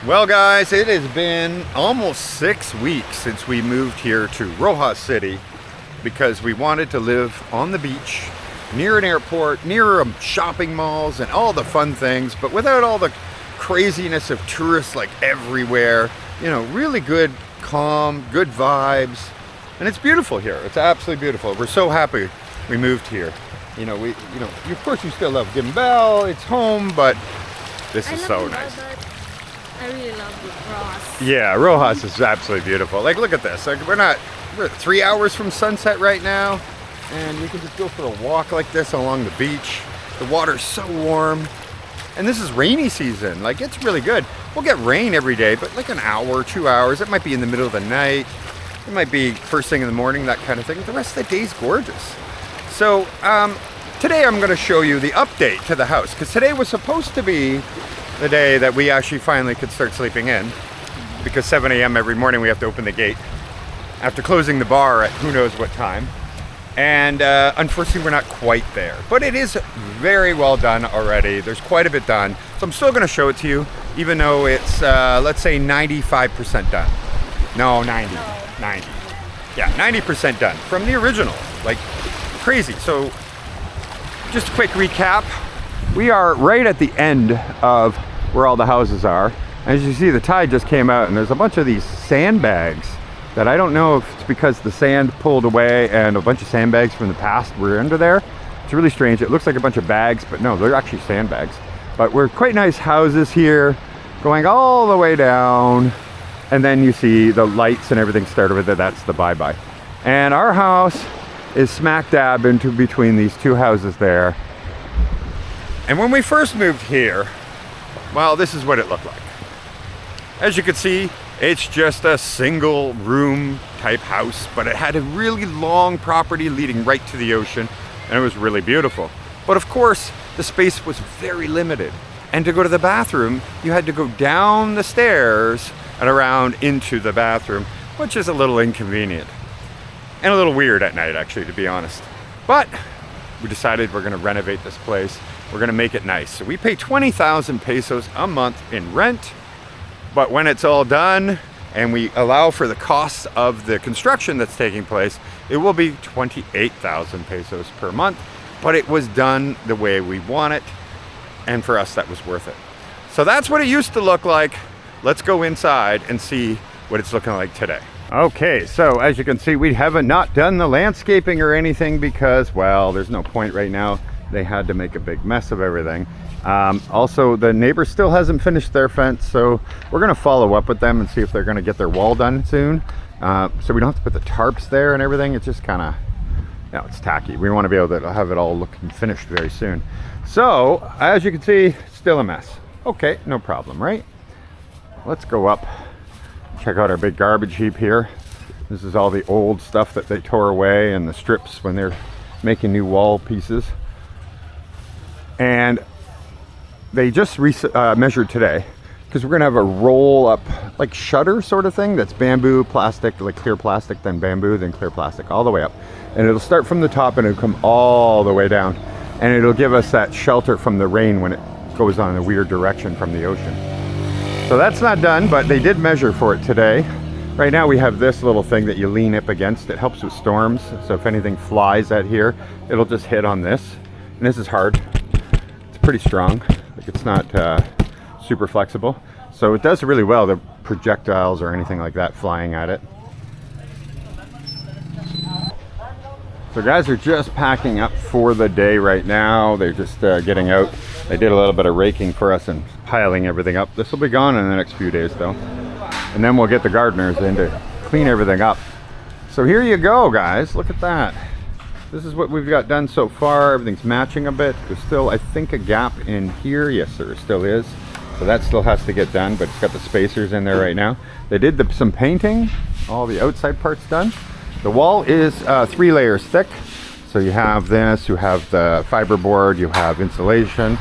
Well guys, it has been almost 6 weeks since we moved here to Roa City because we wanted to live on the beach, near an airport, near shopping malls and all the fun things, but without all the craziness of tourists like everywhere. You know, really good, calm, good vibes. And it's beautiful here. It's absolutely beautiful. We're so happy we moved here. Of course you still love Gimbel, it's home, but this is so nice. I really love Roas. Yeah, Rojas is absolutely beautiful. Like, look at this. Like, we're 3 hours from sunset right now, and we can just go for a walk like this along the beach. The water's so warm, and this is rainy season. Like, it's really good. We'll get rain every day, but like an hour, 2 hours. It might be in the middle of the night. It might be first thing in the morning, that kind of thing. The rest of the day's gorgeous. So, today I'm going to show you the update to the house, because today was supposed to be the day that we actually finally could start sleeping in, because 7 a.m. every morning we have to open the gate after closing the bar at who knows what time. And unfortunately we're not quite there, but it is very well done already. There's quite a bit done, so I'm still going to show it to you, even though it's let's say 95% done. No, 90. Yeah, 90% done from the original. Like, crazy. So just a quick recap. We are right at the end of where all the houses are. As you see, the tide just came out and there's a bunch of these sandbags that I don't know if it's because the sand pulled away and a bunch of sandbags from the past were under there. It's really strange. It looks like a bunch of bags, but no, they're actually sandbags. But we're quite nice houses here going all the way down. And then you see the lights and everything start over there. That's the bye-bye. And our house is smack dab into between these two houses there. And when we first moved here, well, this is what it looked like. As you can see, it's just a single room type house, but it had a really long property leading right to the ocean, and it was really beautiful. But of course, the space was very limited. And to go to the bathroom, you had to go down the stairs and around into the bathroom, which is a little inconvenient. And a little weird at night, actually, to be honest. But we decided we're gonna renovate this place. We're gonna make it nice. So we pay 20,000 pesos a month in rent, but when it's all done and we allow for the costs of the construction that's taking place, it will be 28,000 pesos per month, but it was done the way we want it, and for us that was worth it. So that's what it used to look like. Let's go inside and see what it's looking like today. Okay, so as you can see, we haven't not done the landscaping or anything because, well, there's no point right now. They had to make a big mess of everything. Also, the neighbor still hasn't finished their fence, so we're gonna follow up with them and see if they're gonna get their wall done soon. So we don't have to put the tarps there and everything. It's just kind of, you know, it's tacky. We want to be able to have it all looking finished very soon. So, as you can see, still a mess. Okay, no problem, right? Let's go up, check out our big garbage heap here. This is all the old stuff that they tore away and the strips when they're making new wall pieces. And they just measured today, because we're gonna have a roll up like shutter sort of thing that's bamboo, plastic, like clear plastic, then bamboo, then clear plastic, all the way up. And it'll start from the top and it'll come all the way down. And it'll give us that shelter from the rain when it goes on a weird direction from the ocean. So that's not done, but they did measure for it today. Right now we have this little thing that you lean up against. It helps with storms. So if anything flies at here, it'll just hit on this. And this is hard. Pretty strong, like it's not super flexible, so it does really well, the projectiles or anything like that flying at it. So guys are just packing up for the day right now. They're just getting out. They did a little bit of raking for us and piling everything up. This will be gone in the next few days though, and then we'll get the gardeners in to clean everything up. So here you go guys, look at that. This is what we've got done so far. Everything's matching a bit. There's still, I think, a gap in here. Yes, there still is. So that still has to get done, but it's got the spacers in there right now. They did some painting, all the outside parts done. The wall is 3 layers thick. So you have this, you have the fiberboard, you have insulation.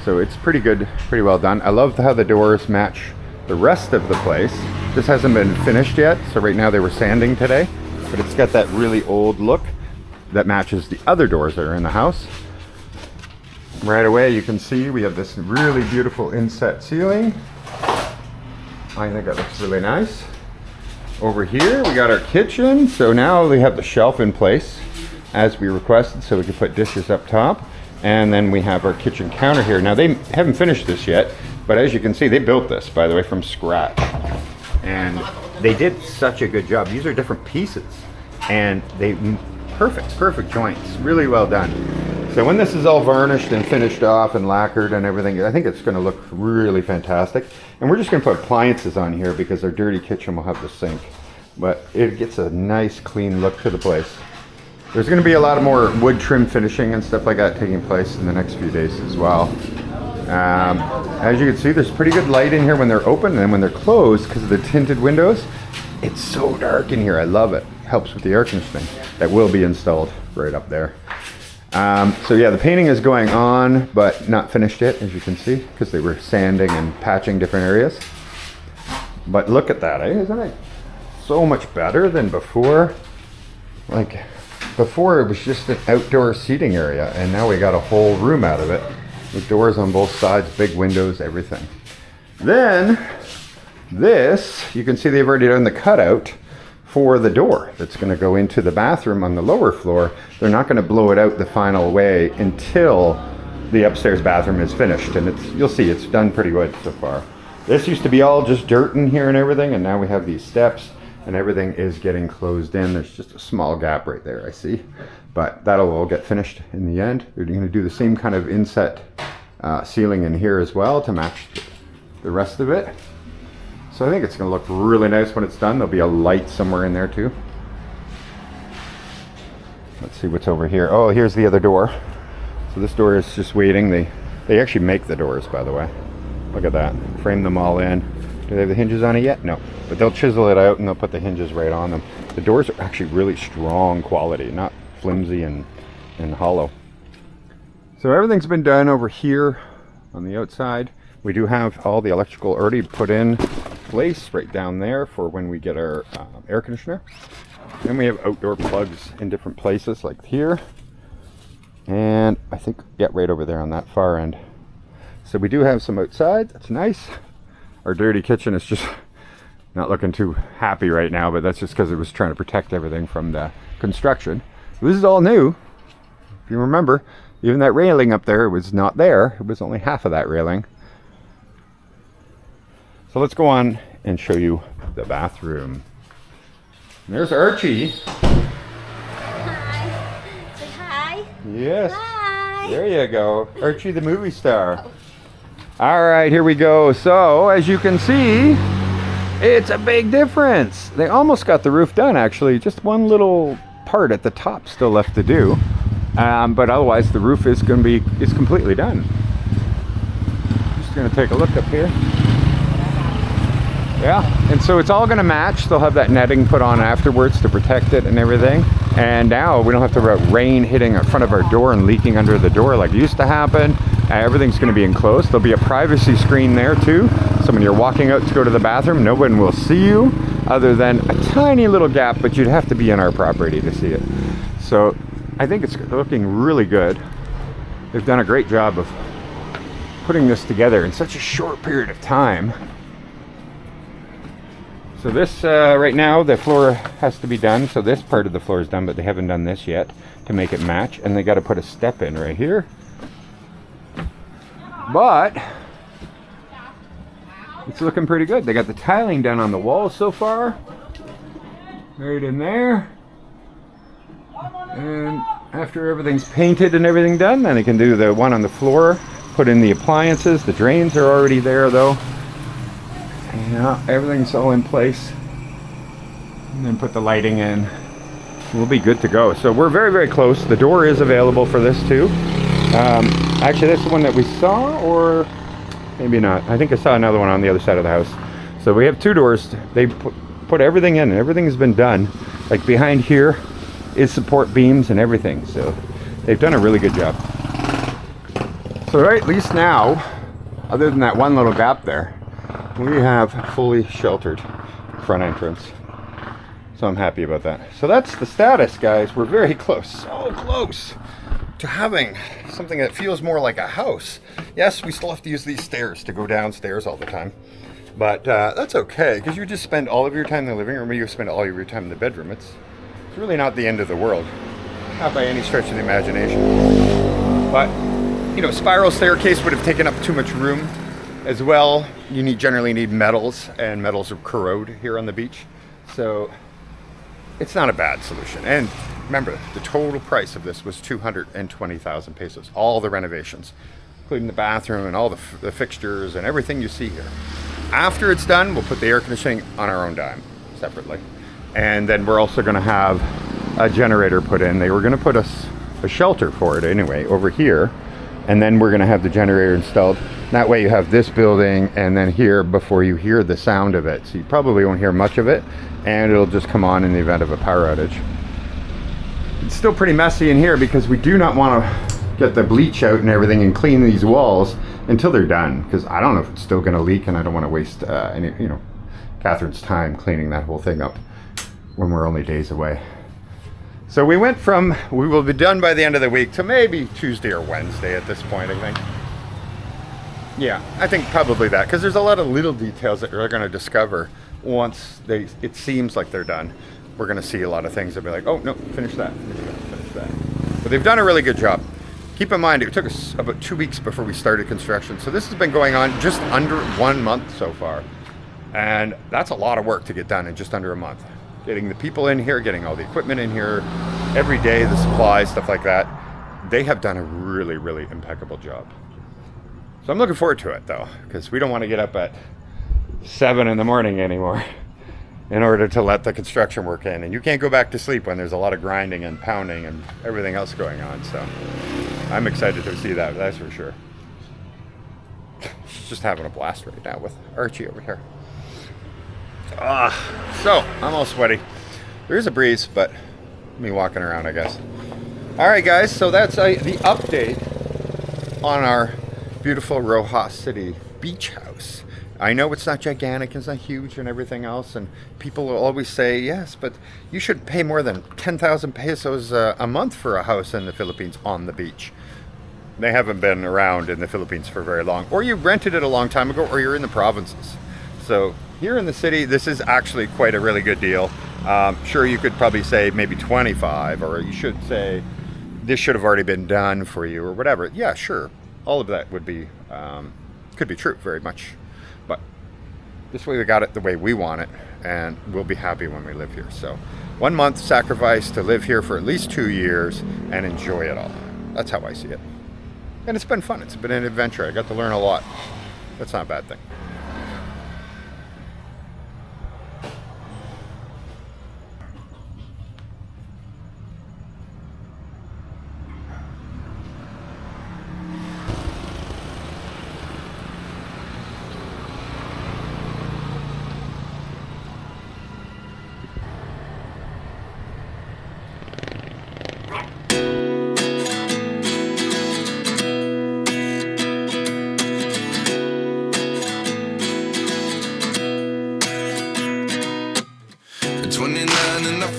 So it's pretty good, pretty well done. I love how the doors match the rest of the place. This hasn't been finished yet. So right now they were sanding today, but it's got that really old look that matches the other doors that are in the house. Right away you can see we have this really beautiful inset ceiling. I think that looks really nice. Over here, we got our kitchen. So now we have the shelf in place as we requested, so we can put dishes up top. And then we have our kitchen counter here. Now they haven't finished this yet, but as you can see, they built this, by the way, from scratch. And they did such a good job. These are different pieces, and perfect joints, really well done. So when this is all varnished and finished off and lacquered and everything, I think it's gonna look really fantastic. And we're just gonna put appliances on here because our dirty kitchen will have the sink. But it gets a nice clean look to the place. There's gonna be a lot of more wood trim finishing and stuff like that taking place in the next few days as well. As you can see, there's pretty good light in here when they're open, and then when they're closed, because of the tinted windows, it's so dark in here. I love it. Helps with the air conditioning that will be installed right up there. So yeah, the painting is going on, but not finished yet, as you can see, because they were sanding and patching different areas. But look at that, isn't it so much better than before? Like, before it was just an outdoor seating area, and now we got a whole room out of it with doors on both sides, big windows, everything. Then this, you can see they've already done the cutout for the door that's going to go into the bathroom on the lower floor. They're not going to blow it out the final way until the upstairs bathroom is finished, and you'll see it's done pretty good so far. This used to be all just dirt in here and everything, and now we have these steps and everything is getting closed in. There's just a small gap right there, I see, but that'll all get finished in the end. They're going to do the same kind of inset ceiling in here as well to match the rest of it. So I think it's going to look really nice when it's done. There'll be a light somewhere in there too. Let's see what's over here. Oh, here's the other door. So this door is just waiting. They actually make the doors, by the way. Look at that. Frame them all in. Do they have the hinges on it yet? No. But they'll chisel it out and they'll put the hinges right on them. The doors are actually really strong quality, not flimsy and hollow. So everything's been done over here on the outside. We do have all the electrical already put in place right down there for when we get our air conditioner. Then we have outdoor plugs in different places like here. And I think, yeah, right over there on that far end. So we do have some outside. That's nice. Our dirty kitchen is just not looking too happy right now, but that's just because it was trying to protect everything from the construction. This is all new. If you remember, even that railing up there was not there. It was only half of that railing. So let's go on and show you the bathroom. And there's Archie. Hi. Say hi. Yes. Hi. There you go. Archie the movie star. All right, here we go. So as you can see, it's a big difference. They almost got the roof done, actually. Just one little part at the top still left to do. But otherwise the roof is completely done. Just gonna take a look up here. Yeah, and so it's all gonna match. They'll have that netting put on afterwards to protect it and everything. And now we don't have to worry about rain hitting in front of our door and leaking under the door like it used to happen. Everything's gonna be enclosed. There'll be a privacy screen there too. So when you're walking out to go to the bathroom, no one will see you other than a tiny little gap, but you'd have to be in our property to see it. So I think it's looking really good. They've done a great job of putting this together in such a short period of time. So this, right now, the floor has to be done. So this part of the floor is done, but they haven't done this yet to make it match. And they got to put a step in right here. But it's looking pretty good. They got the tiling done on the walls so far. Right in there. And after everything's painted and everything done, then they can do the one on the floor, put in the appliances. The drains are already there though. Yeah, everything's all in place. And then put the lighting in. We'll be good to go. So we're very, very close. The door is available for this too. Actually, that's the one that we saw, or maybe not. I think I saw another one on the other side of the house. So we have two doors. They put everything in, and everything has been done. Like behind here is support beams and everything. So they've done a really good job. So right, at least now, other than that one little gap there, we have fully sheltered front entrance. So I'm happy about that. So that's the status, guys. We're very close, so close to having something that feels more like a house. Yes, we still have to use these stairs to go downstairs all the time, but that's okay, because you just spend all of your time in the living room, or you spend all of your time in the bedroom. It's really not the end of the world, not by any stretch of the imagination. But, you know, spiral staircase would have taken up too much room as well. You generally need metals, and metals corrode here on the beach, so it's not a bad solution. And remember, the total price of this was 220,000 pesos, all the renovations, including the bathroom and all the fixtures and everything you see here. After it's done, we'll put the air conditioning on our own dime, separately. And then we're also gonna have a generator put in. They were gonna put us a shelter for it anyway, over here. And then we're gonna have the generator installed. That way you have this building and then here before you hear the sound of it. So you probably won't hear much of it, and it'll just come on in the event of a power outage. It's still pretty messy in here because we do not want to get the bleach out and everything and clean these walls until they're done, because I don't know if it's still going to leak, and I don't want to waste any, you know, Catherine's time cleaning that whole thing up when we're only days away. So we went from we will be done by the end of the week to maybe Tuesday or Wednesday at this point, I think. Yeah, I think probably that, because there's a lot of little details that we're going to discover once it seems like they're done. We're going to see a lot of things that be like, oh no, finish that, finish that. But they've done a really good job. Keep in mind, it took us about 2 weeks before we started construction. So this has been going on just under 1 month so far. And that's a lot of work to get done in just under a month. Getting the people in here, getting all the equipment in here, every day, the supplies, stuff like that. They have done a really, really impeccable job. So I'm looking forward to it though, because we don't want to get up at 7 in the morning anymore in order to let the construction work in. And you can't go back to sleep when there's a lot of grinding and pounding and everything else going on. So I'm excited to see that, that's for sure. She's just having a blast right now with Archie over here. So I'm all sweaty. There is a breeze, but me walking around, I guess. All right, guys, so that's the update on our beautiful Roa City beach house. I know it's not gigantic, it's not huge and everything else, and people will always say, yes, but you should pay more than 10,000 pesos a month for a house in the Philippines on the beach. They haven't been around in the Philippines for very long, or you rented it a long time ago, or you're in the provinces. So here in the city, this is actually quite a really good deal. Sure, you could probably say maybe 25, or you should say this should have already been done for you, or whatever. Yeah, sure, all of that would be could be true, very much. But this way we got it the way we want it, and we'll be happy when we live here. So 1 month sacrifice to live here for at least 2 years and enjoy it all. That's how I see it. And it's been fun. It's been an adventure. I got to learn a lot. That's not a bad thing.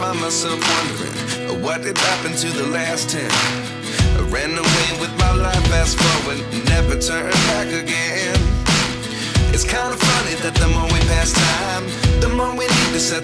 Myself wondering what did happen to the last 10. I ran away with my life, fast forward, never turn back again. It's kind of funny that the more we pass time, the more we need to set